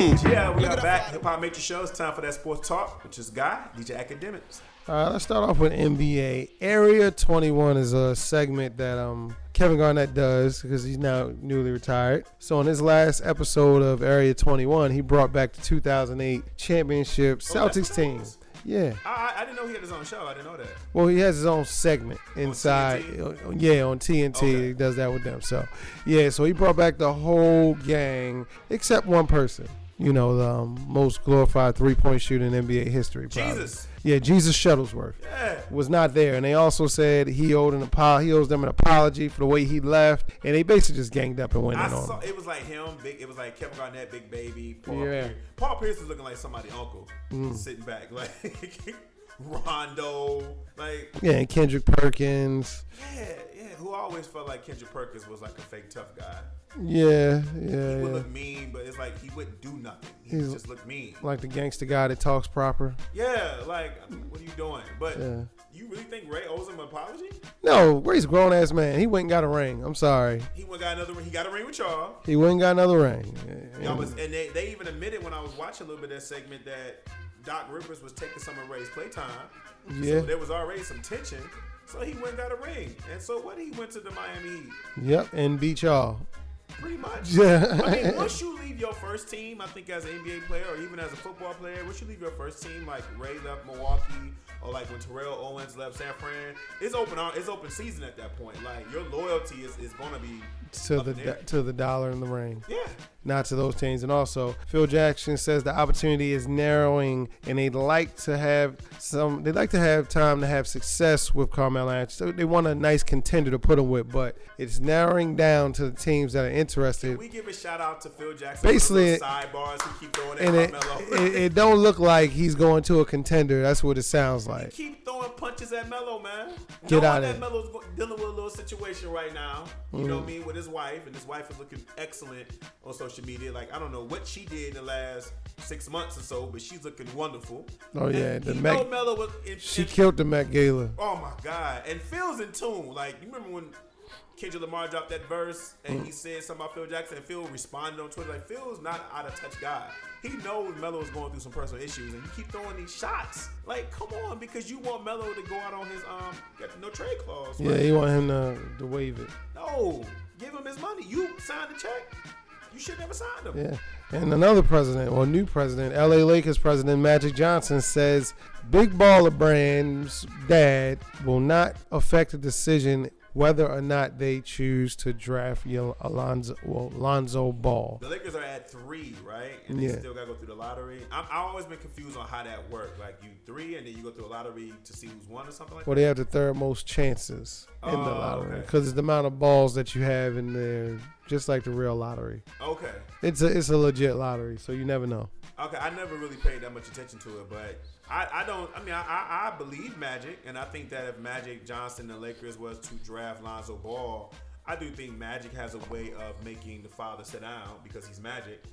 Yeah, we are back. HipHopMatrixShow. It's time for that sports talk, which is Guy, DJ Academics. All right, let's start off with NBA. Area 21 is a segment that Kevin Garnett does because he's now newly retired. So in his last episode of Area 21, he brought back the 2008 championship Celtics team. Yeah. I didn't know he had his own show. I didn't know that. Well, he has his own segment inside. On TNT. Okay. He does that with them. So, yeah, so he brought back the whole gang except one person. You know, the most glorified three-point shooter in NBA history. Probably. Jesus. Yeah, Jesus Shuttlesworth was not there. And they also said he owes them an apology for the way he left. And they basically just ganged up and went in on him. It was like him, it was like Kevin Garnett, Big Baby, Paul Pierce. Paul Pierce is looking like somebody's uncle, sitting back. Like Rondo. And Kendrick Perkins. Yeah. Who always felt like Kendrick Perkins was like a fake tough guy. Yeah. He would look mean, but it's like he wouldn't do nothing. He just looked mean. Like the gangster guy that talks proper. Yeah, like, what are you doing? But you really think Ray owes him an apology? No, Ray's a grown-ass man. He went and got a ring. I'm sorry. He got a ring with y'all. He went and got another ring. And they even admitted when I was watching a little bit of that segment that Doc Rivers was taking some of Ray's playtime. Yeah. So there was already some tension. So he went and got a ring. And so what? He went to the Miami Heat. Yep, and beat y'all. Pretty much. Yeah. I mean, once you leave your first team, I think as an NBA player or even as a football player, once you leave your first team, like Ray left Milwaukee or like when Terrell Owens left San Fran, it's open season at that point. Like your loyalty is going to be to the dollar and the ring. Yeah. Not to those teams. And also, Phil Jackson says the opportunity is narrowing, and they'd like to have time to have success with Carmelo Anthony. So they want a nice contender to put them with, but it's narrowing down to the teams that are interested. Can we give a shout out to Phil Jackson? Basically, sidebars who keep throwing at Melo. It don't look like he's going to a contender. That's what it sounds like. He keep throwing punches at Melo, man. Get out of it. Melo's dealing with a little situation right now. You know what I mean, with his wife, and his wife is looking excellent on social media. Like, I don't know what she did in the last 6 months or so, but she's looking wonderful. Oh yeah, Melo was she killed the Met Gala. Oh my God! And Phil's in tune. Like, you remember when Kendrick Lamar dropped that verse and he said something about Phil Jackson, and Phil responded on Twitter like, Phil's not an out of touch guy. He knows Melo is going through some personal issues, and you keep throwing these shots. Like, come on, because you want Melo to go out on his no trade clause. Right? Yeah, you want him to waive it. No, give him his money. You signed the check. You should never sign him. Yeah. And another president, or new president, LA Lakers president Magic Johnson says Big Baller Brand's dad will not affect the decision whether or not they choose to draft Lonzo Ball. The Lakers are at 3, right? And they still got to go through the lottery. I've always been confused on how that works. Like, you 3 and then you go through a lottery to see who's won or something like that? Well, they have the third most chances in the lottery because it's the amount of balls that you have in there, just like the real lottery. Okay. It's a legit lottery, so you never know. Okay, I never really paid that much attention to it, but I believe Magic, and I think that if Magic Johnson and the Lakers was to draft Lonzo Ball, I do think Magic has a way of making the father sit down because he's Magic,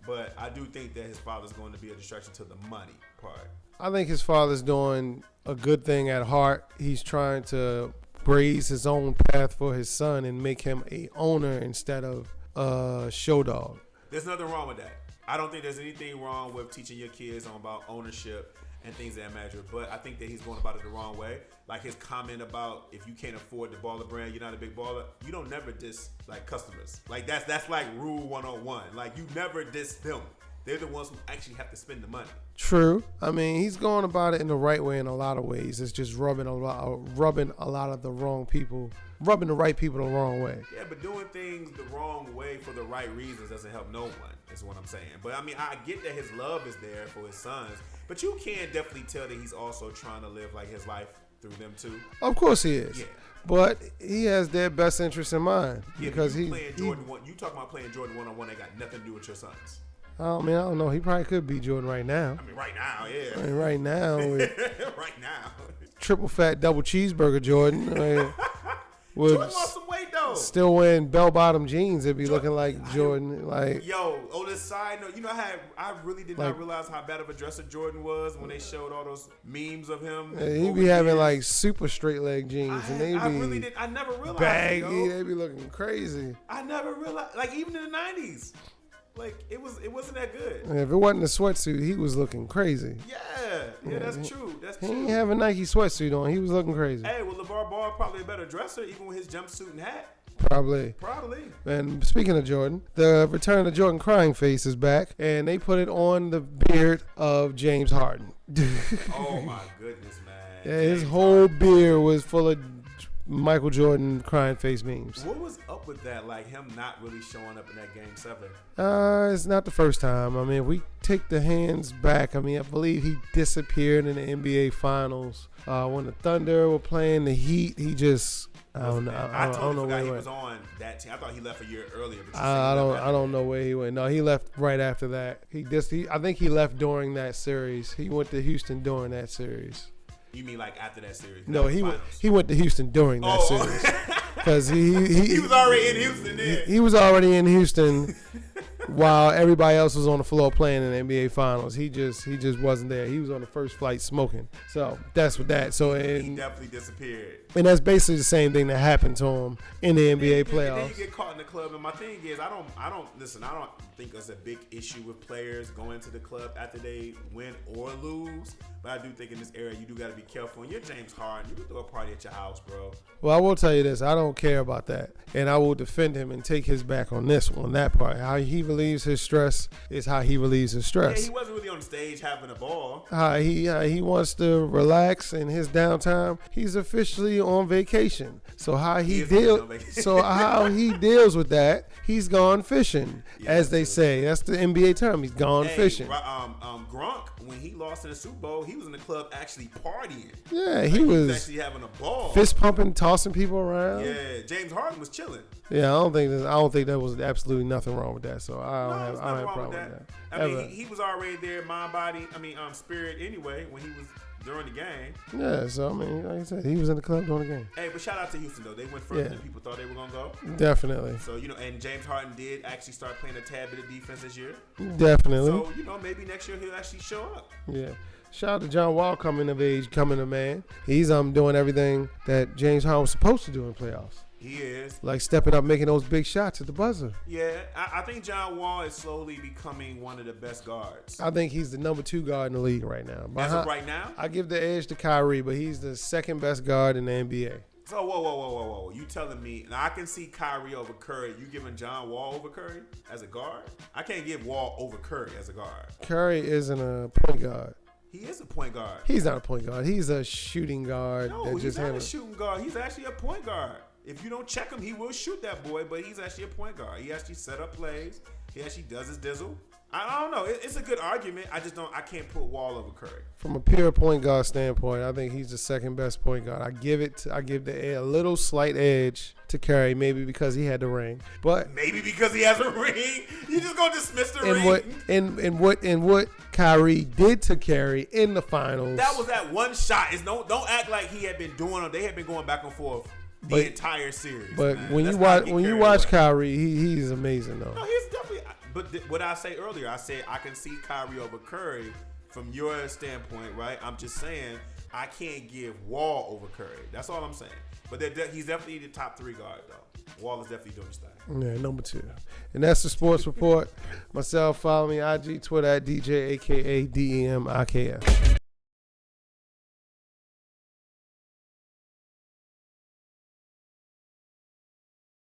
but I do think that his father's going to be a distraction to the money part. I think his father's doing a good thing at heart. He's trying to blaze his own path for his son and make him a owner instead of a show dog. There's nothing wrong with that. I don't think there's anything wrong with teaching your kids about ownership and things of that matter, but I think that he's going about it the wrong way. Like his comment about if you can't afford the baller brand, you're not a big baller. You don't never diss like customers. Like that's like rule 101. Like you never diss them. They're the ones who actually have to spend the money. True. I mean, he's going about it in the right way in a lot of ways. It's just rubbing a lot of the wrong people, rubbing the right people the wrong way. Yeah, but doing things the wrong way for the right reasons doesn't help no one, is what I'm saying. But I mean, I get that his love is there for his sons, but you can definitely tell that he's also trying to live like his life through them too. Of course he is. Yeah. But he has their best interest in mind. Yeah, because you talking about playing Jordan 1-on-1 that got nothing to do with your sons. I mean, I don't know. He probably could be Jordan right now. I mean, right now, yeah. I mean, right now. Right now. Triple fat double cheeseburger Jordan. Jordan lost some weight, though. Still wearing bell-bottom jeans. It'd be looking like Jordan. Like, yo, on this side note, you know how I really did not realize how bad of a dresser Jordan was when they showed all those memes of him. Yeah, he'd be having like super straight leg jeans, and they be I never realized baggy. They be looking crazy. I never realized, like even in the 90s. Like it wasn't that good. If it wasn't a sweatsuit, he was looking crazy. Yeah, that's true. He didn't have a Nike sweatsuit on. He was looking crazy. Hey, well, LeVar Ball probably a better dresser, even with his jumpsuit and hat. Probably. And speaking of Jordan, the return of Jordan crying face is back, and they put it on the beard of James Harden. Oh my goodness, man! Yeah, his whole beard was full of Michael Jordan crying face memes. What was up with that? Like him not really showing up in that Game 7? It's not the first time. I mean, if we take the hands back, I mean, I believe he disappeared in the NBA Finals when the Thunder were playing the Heat. He just. I don't know. I totally forgot he was on that team. I thought he left a year earlier. But I don't know where he went. No, he left right after that. I think he left during that series. He went to Houston during that series. You mean like after that series? No, he went to Houston during that series because he was already in Houston then. He was already in Houston while everybody else was on the floor playing in the NBA Finals. He just wasn't there. He was on the first flight smoking. So that's what that. So he definitely disappeared. And that's basically the same thing that happened to him in the NBA playoffs. Then you get caught in the club, and my thing is, I don't think there's a big issue with players going to the club after they win or lose. But I do think in this era, you do got to be careful. And you're James Harden. You can throw a party at your house, bro. Well, I will tell you this. I don't care about that. And I will defend him and take his back on this one, that part. How he relieves his stress is how he relieves his stress. Yeah, he wasn't really on the stage having a ball. How he wants to relax in his downtime. He's officially on vacation. So how he deals with that, he's gone fishing, as they say. That's the NBA term. He's gone fishing. Gronk, when he lost in the Super Bowl, he was in the club actually partying. Yeah, he was actually having a ball, fist pumping, tossing people around. Yeah, James Harden was chilling. Yeah, I don't think there was absolutely nothing wrong with that. So I don't have a problem with that. I mean, he was already there, mind, body. I mean, spirit anyway when he was during the game. Yeah, so I mean, like I said, he was in the club during the game. Hey, but shout out to Houston though. They went further than people thought they were gonna go. Definitely. So and James Harden did actually start playing a tad bit of defense this year. Definitely. So maybe next year he'll actually show up. Yeah. Shout out to John Wall coming of age, coming a man. He's doing everything that James Harden was supposed to do in playoffs. He is. Like stepping up, making those big shots at the buzzer. Yeah, I think John Wall is slowly becoming one of the best guards. I think he's the number 2 guard in the league right now. As of right now? I give the edge to Kyrie, but he's the second best guard in the NBA. So, whoa. You telling me, now I can see Kyrie over Curry. You giving John Wall over Curry as a guard? I can't give Wall over Curry as a guard. Curry isn't a point guard. He is a point guard. He's not a point guard. He's a shooting guard. No, he's not a shooting guard. He's actually a point guard. If you don't check him, he will shoot that boy, but he's actually a point guard. He actually set up plays. He actually does his dizzle. I don't know. It's a good argument. I can't put Wall over Curry. From a pure point guard standpoint, I think he's the second best point guard. I give a little slight edge to Curry, maybe because he had the ring. But maybe because he has a ring. You just gonna dismiss the ring. What Kyrie did to Curry in the finals. That was that one shot. Don't act like he had been doing them. They had been going back and forth the entire series. But man, when you watch Kyrie, he's amazing though. No, he's definitely. But what I say earlier, I said I can see Kyrie over Curry from your standpoint, right? I'm just saying I can't give Wall over Curry. That's all I'm saying. But he's definitely the top 3 guard though. Wall is definitely doing his thing. Yeah, number 2. And that's the Sports Report. Myself, follow me IG, Twitter at DJ, aka DEMIKF.